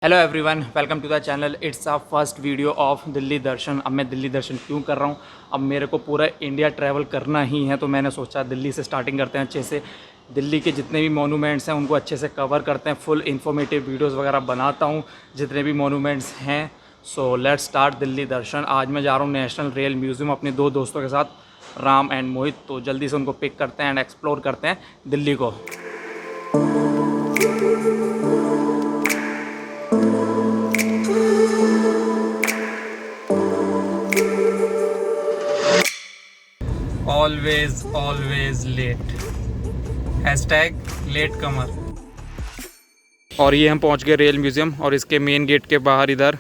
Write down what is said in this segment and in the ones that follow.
Hello everyone, welcome to the channel. It's a first video of Delhi Darshan. अब मैं दिल्ली दर्शन क्यों कर रहा हूँ? अब मेरे को पूरा इंडिया ट्रैवल करना ही है, तो मैंने सोचा दिल्ली से स्टार्टिंग करते हैं अच्छे से। दिल्ली के जितने भी मोनूमेंट्स हैं उनको अच्छे से कवर करते हैं। फुल इन्फॉर्मेटिव वीडियोस वगैरह बनाता हूँ जितने भी मोनूमेंट्स हैं। सो लेट्स स्टार्ट दिल्ली दर्शन। आज मैं जा रहा हूँ नेशनल रेल म्यूज़ियम अपने दो दोस्तों के साथ, राम एंड मोहित। तो जल्दी से उनको पिक करते हैं एंड एक्सप्लोर करते हैं दिल्ली को। ऑलवेज लेट, हैशटैग लेट कमर। और ये हम पहुंच गए रेल म्यूज़ियम, और इसके मेन गेट के बाहर इधर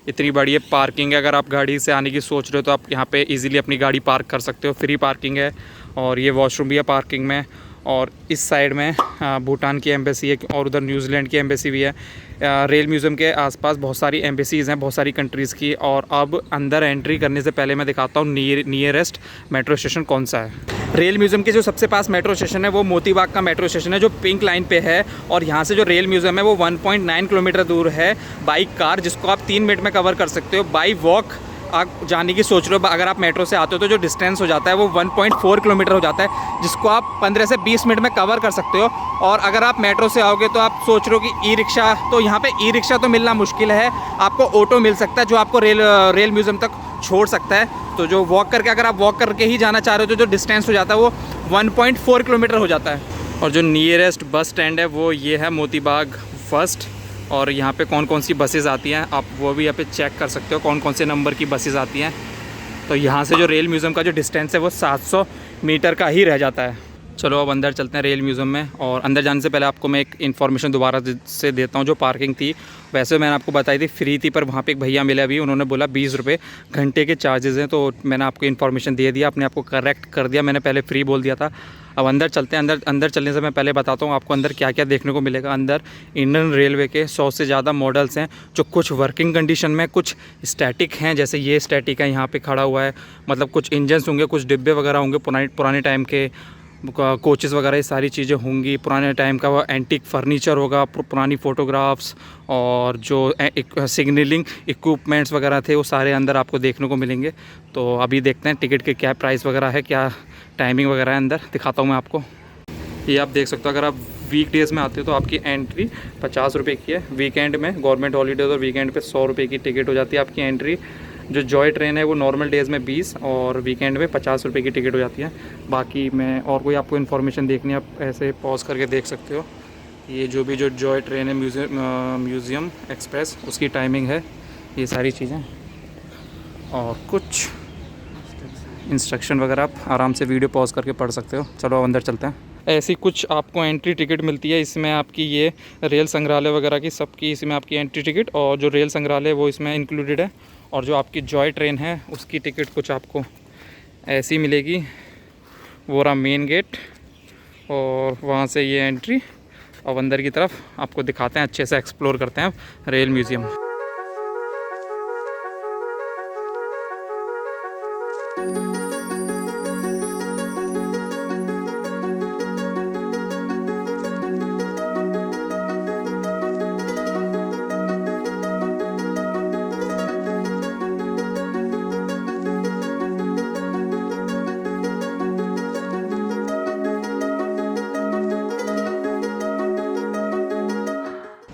इतनी बड़ी ये पार्किंग है। अगर आप गाड़ी से आने की सोच रहे हो तो आप यहाँ पे इजीली अपनी गाड़ी पार्क कर सकते हो, फ्री पार्किंग है। और ये वॉशरूम भी है पार्किंग में। और इस साइड में भूटान की एम्बेसी है और उधर न्यूजीलैंड की एम्बेसी भी है। रेल म्यूज़ियम के आसपास बहुत सारी एम्बेसीज़ हैं, बहुत सारी कंट्रीज़ की। और अब अंदर एंट्री करने से पहले मैं दिखाता हूँ नियरेस्ट मेट्रो स्टेशन कौन सा है। रेल म्यूज़ियम के जो सबसे पास मेट्रो स्टेशन है वो मोती बाग का मेट्रो स्टेशन है, जो पिंक लाइन पे है। और यहाँ से जो रेल म्यूज़ियम है वो 1.9 किलोमीटर दूर है बाई कार, जिसको आप 3 मिनट में कवर कर सकते हो। बाई वॉक आप जाने की सोच रहे हो, अगर आप मेट्रो से आते हो तो जो डिस्टेंस हो जाता है वो 1.4 किलोमीटर हो जाता है, जिसको आप 15 से 20 मिनट में कवर कर सकते हो। और अगर आप मेट्रो से आओगे तो आप सोच रहे हो कि ई रिक्शा, तो यहाँ पे ई रिक्शा तो मिलना मुश्किल है। आपको ऑटो मिल सकता है जो आपको रेल म्यूज़ियम तक छोड़ सकता है। तो जो वॉक करके, अगर आप वॉक करके ही जाना चाह रहे हो तो जो डिस्टेंस हो जाता है वो 1.4 किलोमीटर हो जाता है। और जो नियरेस्ट बस स्टैंड है वो ये है मोती बाग फर्स्ट। और यहाँ पे कौन कौन सी बसेज़ आती हैं आप वो भी यहाँ पे चेक कर सकते हो, कौन कौन से नंबर की बसेज़ आती हैं। तो यहाँ से जो रेल म्यूज़ियम का जो डिस्टेंस है वो 700 मीटर का ही रह जाता है। चलो अब अंदर चलते हैं रेल म्यूज़ियम में। और अंदर जाने से पहले आपको मैं एक इन्फॉर्मेशन दोबारा से देता हूँ। जो पार्किंग थी वैसे मैंने आपको बताई थी फ्री थी, पर वहाँ पे एक भैया मिले अभी, उन्होंने बोला 20 रुपये घंटे के चार्जेज़ हैं। तो मैंने आपको इन्फॉर्मेशन दे दिया, अपने आपको करेक्ट कर दिया। मैंने पहले फ्री बोल दिया था। अब अंदर चलते हैं। अंदर चलने से मैं पहले बताता हूँ आपको अंदर क्या क्या देखने को मिलेगा। अंदर इंडियन रेलवे के 100 से ज़्यादा मॉडल्स हैं, जो कुछ वर्किंग कंडीशन में, कुछ स्टैटिक हैं। जैसे ये स्टैटिक है, यहाँ पे खड़ा हुआ है, मतलब कुछ इंजन्स होंगे, कुछ डिब्बे वगैरह होंगे पुराने टाइम के, कोचेस वगैरह, ये सारी चीज़ें होंगी। पुराने टाइम का वो एंटीक फर्नीचर होगा, पुरानी फ़ोटोग्राफ्स, और जो सिग्नलिंग इक्विपमेंट्स वगैरह थे वो सारे अंदर आपको देखने को मिलेंगे। तो अभी देखते हैं टिकट के क्या प्राइस वगैरह है, क्या टाइमिंग वगैरह है, अंदर दिखाता हूँ मैं आपको। ये आप देख सकते हो, अगर आप वीक डेज़ में आते हो तो आपकी एंट्री 50 रुपये की है। वीकेंड में, गवर्नमेंट हॉलीडेज़ और वीकेंड पे 100 रुपये की टिकट हो जाती है आपकी एंट्री। जो जॉय ट्रेन है वो नॉर्मल डेज़ में 20 और वीकेंड में 50 रुपये की टिकट हो जाती है। बाकी मैं और कोई आपको इन्फॉर्मेशन देखनी है आप ऐसे पॉज करके देख सकते हो। ये जो भी जो जॉय ट्रेन है म्यूज़ियम एक्सप्रेस, उसकी टाइमिंग है, ये सारी चीज़ें। और कुछ इंस्ट्रक्शन वगैरह आप आराम से वीडियो पॉज करके पढ़ सकते हो। चलो अंदर चलते हैं। ऐसी कुछ आपको एंट्री टिकट मिलती है। इसमें आपकी ये रेल संग्रहालय वगैरह की सबकी इसमें आपकी एंट्री टिकट, और जो रेल संग्रहालय वो इसमें इंक्लूडेड है। और जो आपकी जॉय ट्रेन है उसकी टिकट कुछ आपको ऐसी मिलेगी। वो रहा मेन गेट, और वहाँ से ये एंट्री। और अंदर की तरफ आपको दिखाते हैं, अच्छे से एक्सप्लोर करते हैं रेल म्यूज़ियम।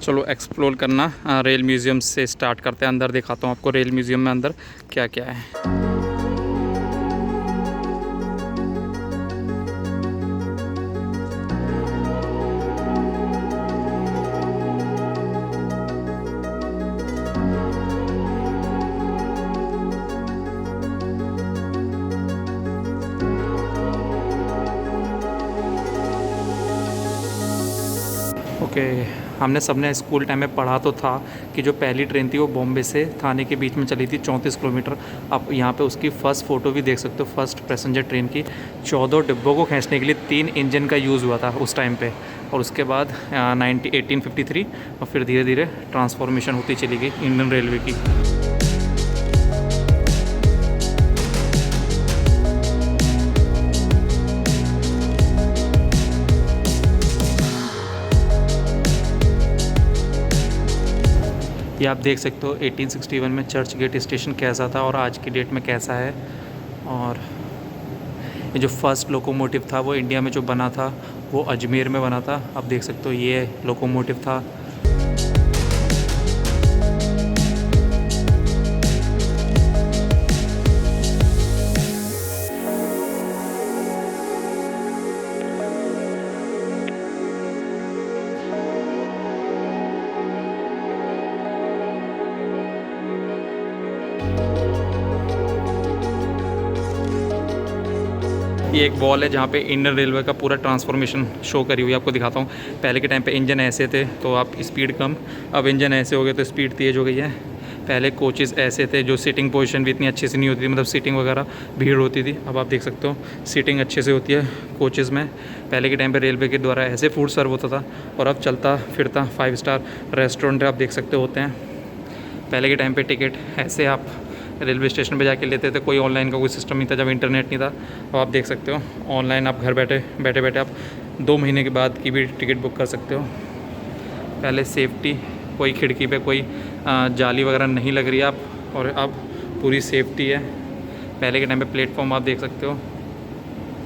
चलो एक्सप्लोर करना रेल म्यूज़ियम से स्टार्ट करते हैं। अंदर दिखाता हूँ आपको रेल म्यूज़ियम में अंदर क्या क्या है। ओके, हमने सबने स्कूल टाइम में पढ़ा तो था कि जो पहली ट्रेन थी वो बॉम्बे से थाने के बीच में चली थी 34 किलोमीटर। आप यहाँ पे उसकी फ़र्स्ट फ़ोटो भी देख सकते हो। फर्स्ट पैसेंजर ट्रेन की 14 डिब्बों को खींचने के लिए 3 इंजन का यूज़ हुआ था उस टाइम पे। और उसके बाद 1853 और फिर धीरे धीरे ट्रांसफॉर्मेशन होती चली गई इंडियन रेलवे की। ये आप देख सकते हो 1861 में चर्च गेट स्टेशन कैसा था और आज की डेट में कैसा है। और ये जो फर्स्ट लोकोमोटिव था वो इंडिया में जो बना था वो अजमेर में बना था। आप देख सकते हो ये लोकोमोटिव था। ये एक वॉल है जहाँ पे इंडियन रेलवे का पूरा ट्रांसफॉर्मेशन शो करी हुई है। आपको दिखाता हूँ। पहले के टाइम पे इंजन ऐसे थे तो आप स्पीड कम, अब इंजन ऐसे हो गए तो स्पीड तेज़ हो गई है। पहले कोचेज़ ऐसे थे जो सीटिंग पोजीशन भी इतनी अच्छे से नहीं होती थी, मतलब सीटिंग वगैरह भीड़ होती थी। अब आप देख सकते हो सीटिंग अच्छे से होती है कोचेज़ में। पहले के टाइम पर रेलवे के द्वारा ऐसे फूड सर्व होता था और अब चलता फिरता 5 स्टार रेस्टोरेंट आप देख सकते होते हैं। पहले के टाइम पर टिकट ऐसे आप रेलवे स्टेशन पे जाके लेते थे, कोई ऑनलाइन का कोई सिस्टम नहीं था जब इंटरनेट नहीं था। अब आप देख सकते हो ऑनलाइन आप घर बैठे बैठे आप 2 महीने के बाद की भी टिकट बुक कर सकते हो। पहले सेफ्टी, कोई खिड़की पे कोई जाली वगैरह नहीं लग रही है आप, और अब पूरी सेफ्टी है। पहले के टाइम पे प्लेटफॉर्म आप देख सकते हो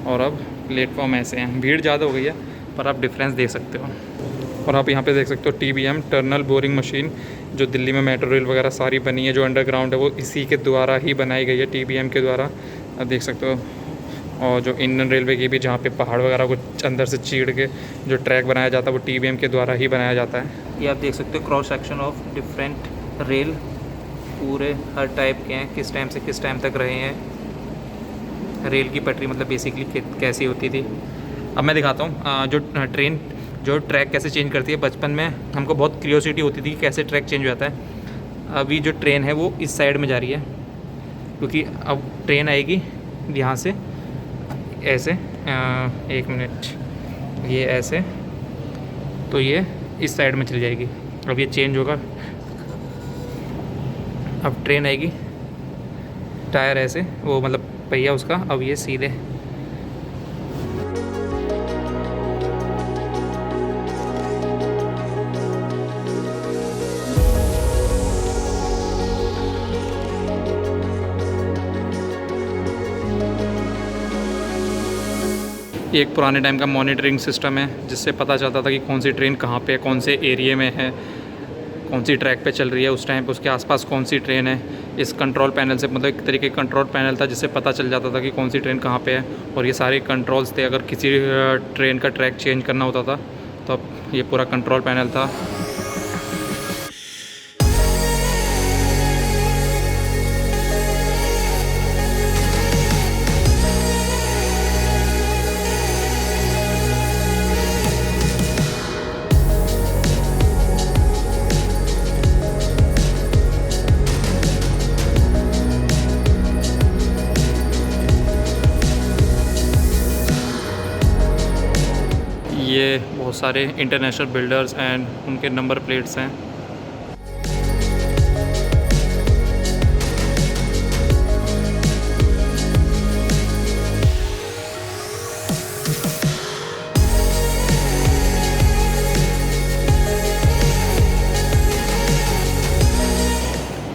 और अब प्लेटफॉर्म ऐसे हैं। भीड़ ज़्यादा हो गई है पर आप डिफरेंस देख सकते हो। और आप यहाँ पे देख सकते हो TBM टनल बोरिंग मशीन, जो दिल्ली में मेट्रो रेल वगैरह सारी बनी है, जो अंडरग्राउंड है वो इसी के द्वारा ही बनाई गई है, TBM के द्वारा। आप देख सकते हो। और जो इंडियन रेलवे की भी जहाँ पे पहाड़ वगैरह को अंदर से चीड़ के जो ट्रैक बनाया जाता है वो TBM के द्वारा ही बनाया जाता है। ये आप देख सकते हो cross section of different rail, पूरे हर टाइप के हैं, किस टाइम से किस टाइम तक रहे हैं। रेल की पटरी मतलब बेसिकली कैसी होती थी। अब मैं दिखाता हूँ जो ट्रेन जो ट्रैक कैसे चेंज करती है। बचपन में हमको बहुत क्यूरियोसिटी होती थी कि कैसे ट्रैक चेंज हो जाता है। अभी जो ट्रेन है वो इस साइड में जा रही है, क्योंकि अब ट्रेन आएगी यहाँ से ऐसे, 1 मिनट, ये ऐसे, तो ये इस साइड में चली जाएगी। अब ये चेंज होगा, अब ट्रेन आएगी, टायर ऐसे, वो मतलब पहिया उसका, अब ये सीधे। ये एक पुराने टाइम का मॉनिटरिंग सिस्टम है जिससे पता चलता था कि कौन सी ट्रेन कहाँ पे है, कौन से एरिया में है, कौन सी ट्रैक पे चल रही है, उस टाइम पे उसके आसपास कौन सी ट्रेन है। इस कंट्रोल पैनल से, मतलब एक तरीके का कंट्रोल पैनल था जिससे पता चल जाता था कि कौन सी ट्रेन कहाँ पे है। और ये सारे कंट्रोल्स थे, अगर किसी ट्रेन का ट्रैक चेंज करना होता था तो अब ये पूरा कंट्रोल पैनल था। ये बहुत सारे इंटरनेशनल बिल्डर्स एंड उनके नंबर प्लेट्स हैं।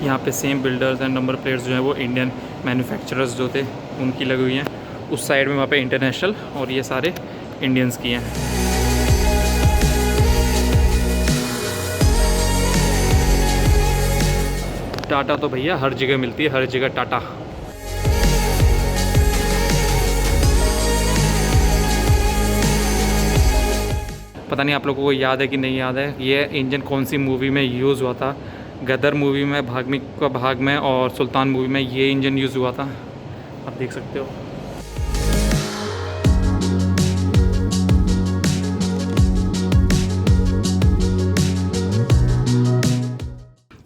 यहाँ पे same builders and number plates जो हैं वो इंडियन मैन्युफैक्चरर्स जो थे उनकी लगी हुई हैं। उस साइड में वहाँ पे इंटरनेशनल, और ये सारे इंडियंस की हैं। टाटा तो भैया हर जगह मिलती है, हर जगह टाटा। पता नहीं आप लोगों को याद है कि नहीं याद है, ये इंजन कौन सी मूवी में यूज़ हुआ था। गदर मूवी में, भाग में और सुल्तान मूवी में ये इंजन यूज़ हुआ था, आप देख सकते हो।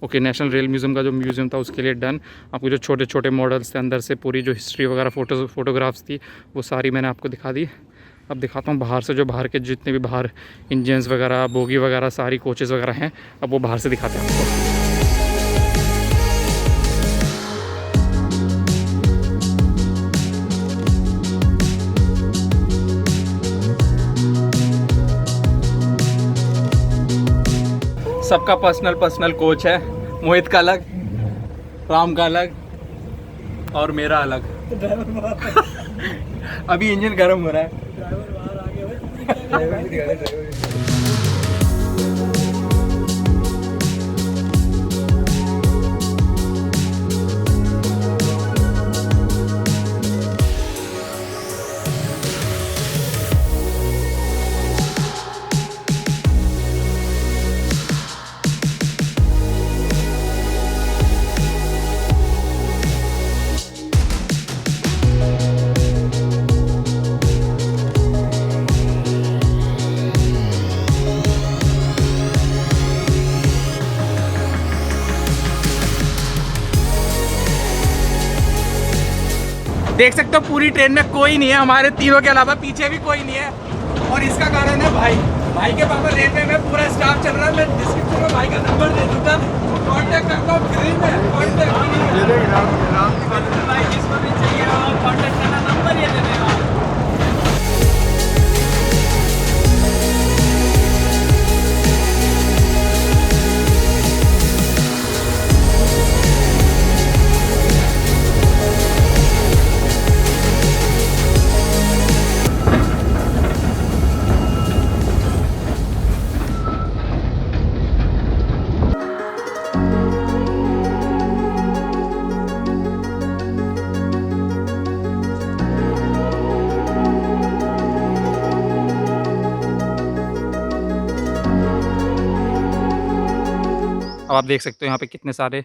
ओके, नेशनल रेल म्यूज़ियम का जो म्यूज़ियम था उसके लिए डन। आपको जो छोटे छोटे मॉडल्स थे अंदर से पूरी जो हिस्ट्री वगैरह फोटोग्राफ्स थी वो सारी मैंने आपको दिखा दी। अब दिखाता हूँ बाहर से, जो बाहर के जितने भी बाहर इंजन्स वगैरह, बोगी वगैरह, सारी कोचेज़ वगैरह हैं, अब वो बाहर से दिखाते हैं आपको। सबका पर्सनल कोच है, मोहित का अलग, राम का अलग और मेरा अलग। अभी इंजन गर्म हो रहा है। देख सकते हो पूरी ट्रेन में कोई नहीं है, हमारे तीनों के अलावा पीछे भी कोई नहीं है। और इसका कारण है भाई के पापा रेलवे में पूरा स्टाफ चल रहा है। मैं डिस्क्रिप्शन में भाई का नंबर दे दूंगा, कांटेक्ट करता हूँ फ्री में। कांटेक्ट भाई जिसको भी चाहिए कांटेक्ट करना, नंबर ये दे देगा। अब आप देख सकते हो यहाँ पे कितने सारे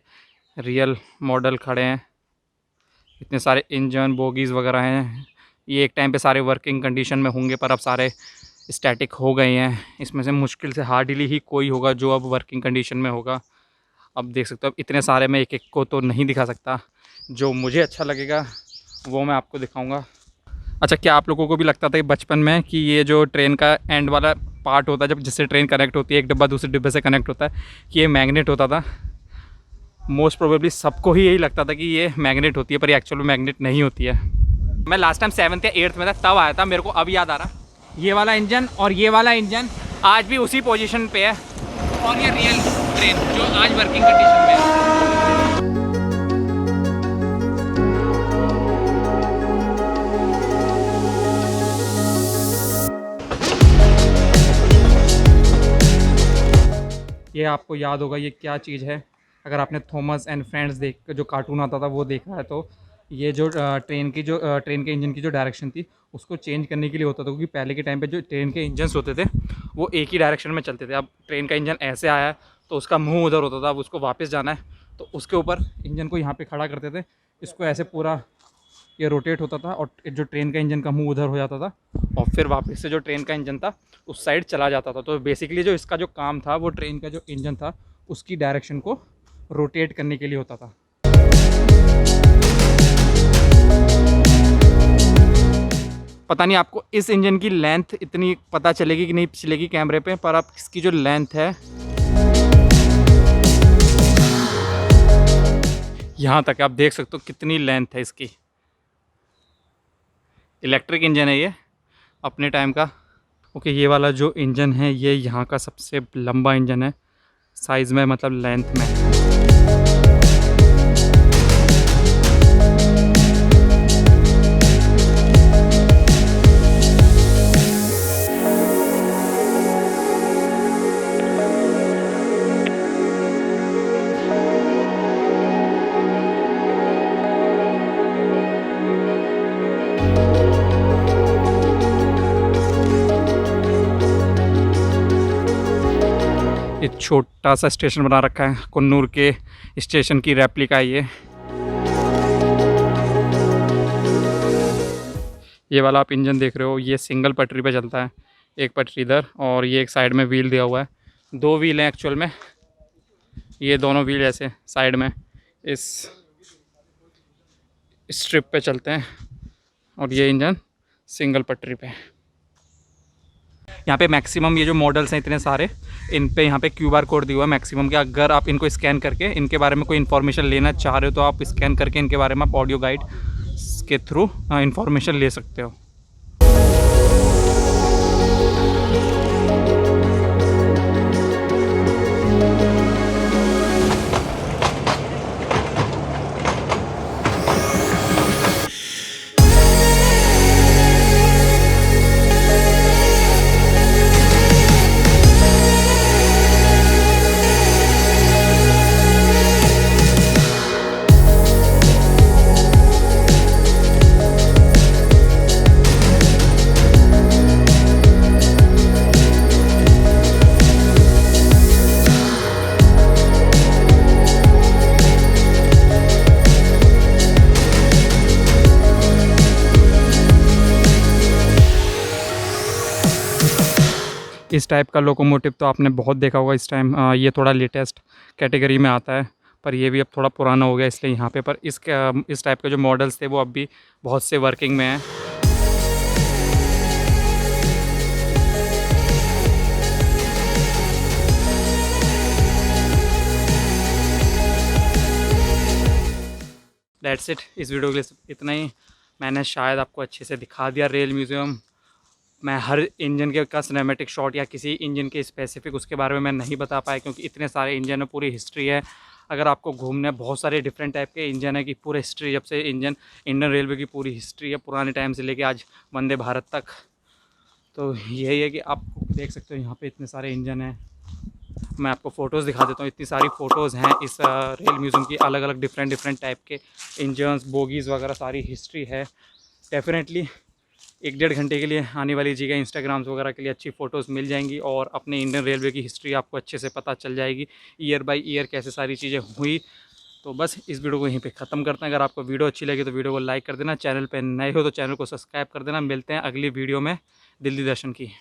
रियल मॉडल खड़े हैं, इतने सारे इंजन बोगीज़ वगैरह हैं। ये एक टाइम पे सारे वर्किंग कंडीशन में होंगे, पर अब सारे स्टैटिक हो गए हैं। इसमें से मुश्किल से हार्डली ही कोई होगा जो अब वर्किंग कंडीशन में होगा। अब देख सकते हो, अब इतने सारे मैं एक एक को तो नहीं दिखा सकता, जो मुझे अच्छा लगेगा वो मैं आपको दिखाऊँगा। अच्छा, क्या आप लोगों को भी लगता था कि बचपन में कि ये जो ट्रेन का एंड वाला पार्ट होता है, जब जिससे ट्रेन कनेक्ट होती है, एक डिब्बा दूसरे डिब्बे से कनेक्ट होता है, कि ये मैग्नेट होता था? मोस्ट प्रोबेबली सबको ही यही लगता था कि ये मैग्नेट होती है, पर ये एक्चुअल में मैग्नेट नहीं होती है। मैं लास्ट टाइम 7th या 8th में था, तब आया था। मेरे को अब याद आ रहा, ये वाला इंजन और ये वाला इंजन आज भी उसी पोजीशन पे है, और ये रियल ट्रेन जो आज वर्किंग कंडीशन में है। ये आपको याद होगा ये क्या चीज़ है, अगर आपने थॉमस एंड फ्रेंड्स देख जो कार्टून आता था वो देखा है, तो ये जो ट्रेन के इंजन की जो डायरेक्शन थी उसको चेंज करने के लिए होता था, क्योंकि पहले के टाइम पे जो ट्रेन के इंजन्स होते थे वो एक ही डायरेक्शन में चलते थे। अब ट्रेन का इंजन ऐसे आया है तो उसका मुंह उधर होता था, अब उसको वापस जाना है तो उसके ऊपर इंजन को यहाँ पर खड़ा करते थे, इसको ऐसे पूरा ये रोटेट होता था और जो ट्रेन का इंजन का मुंह उधर हो जाता था, और फिर वापस से जो ट्रेन का इंजन था उस साइड चला जाता था। तो बेसिकली जो इसका जो काम था वो ट्रेन का जो इंजन था उसकी डायरेक्शन को रोटेट करने के लिए होता था। पता नहीं आपको इस इंजन की लेंथ इतनी पता चलेगी कि नहीं चलेगी कैमरे पे, पर आप इसकी जो लेंथ है यहाँ तक आप देख सकते हो कितनी लेंथ है इसकी। इलेक्ट्रिक इंजन है ये अपने टाइम का। ओके, ये वाला जो इंजन है ये यहाँ का सबसे लंबा इंजन है साइज़ में, मतलब लेंथ में। ये छोटा सा स्टेशन बना रखा है, कन्नूर के स्टेशन की रेप्लिका है ये वाला आप इंजन देख रहे हो, ये सिंगल पटरी पे चलता है, एक पटरी इधर और ये एक साइड में व्हील दिया हुआ है। 2 व्हील हैं एक्चुअल में, ये दोनों व्हील ऐसे साइड में इस स्ट्रिप पे चलते हैं, और ये इंजन सिंगल पटरी पे। यहाँ पे मैक्सिमम ये जो मॉडल्स हैं इतने सारे, इन पे यहाँ पे QR कोड दिया हुआ है मैक्सिमम के। अगर आप इनको स्कैन करके इनके बारे में कोई इन्फॉर्मेशन लेना चाह रहे हो तो आप स्कैन करके इनके बारे में आप ऑडियो गाइड के थ्रू इन्फॉर्मेशन ले सकते हो। इस टाइप का लोकोमोटिव तो आपने बहुत देखा होगा इस टाइम। ये थोड़ा लेटेस्ट कैटेगरी में आता है, पर ये भी अब थोड़ा पुराना हो गया इसलिए यहाँ पे। पर इस टाइप के जो मॉडल्स थे वो अब भी बहुत से वर्किंग में हैं। दैट्स इट, इस वीडियो के लिए इतना ही। मैंने शायद आपको अच्छे से दिखा दिया रेल म्यूज़ियम। मैं हर इंजन के का सिनेमैटिक शॉट या किसी इंजन के स्पेसिफिक उसके बारे में मैं नहीं बता पाया, क्योंकि इतने सारे इंजन है, पूरी हिस्ट्री है। अगर आपको घूमने, बहुत सारे डिफरेंट टाइप के इंजन है कि पूरे हिस्ट्री, जब से इंजन इंडियन रेलवे की पूरी हिस्ट्री है पुराने टाइम से लेके आज वंदे भारत तक। तो यही है कि आप देख सकते हो यहाँ पे इतने सारे इंजन हैं। मैं आपको फ़ोटोज़ दिखा देता हूँ, इतनी सारी फ़ोटोज़ हैं इस रेल म्यूज़ियम की, अलग अलग डिफरेंट टाइप के इंजन्स, बोगीज़ वगैरह सारी हिस्ट्री है। डेफिनेटली 1-1.5 घंटे के लिए आने वाली जगह इंस्टाग्राम्स वगैरह के लिए अच्छी फ़ोटोज़ मिल जाएंगी, और अपने इंडियन रेलवे की हिस्ट्री आपको अच्छे से पता चल जाएगी, ईयर बाय ईयर कैसे सारी चीज़ें हुई। तो बस इस वीडियो को यहीं पे ख़त्म करते हैं। अगर आपको वीडियो अच्छी लगी तो वीडियो को लाइक कर देना, चैनल पे नए हो तो चैनल को सब्सक्राइब कर देना। मिलते हैं अगली वीडियो में दिल्ली दर्शन की।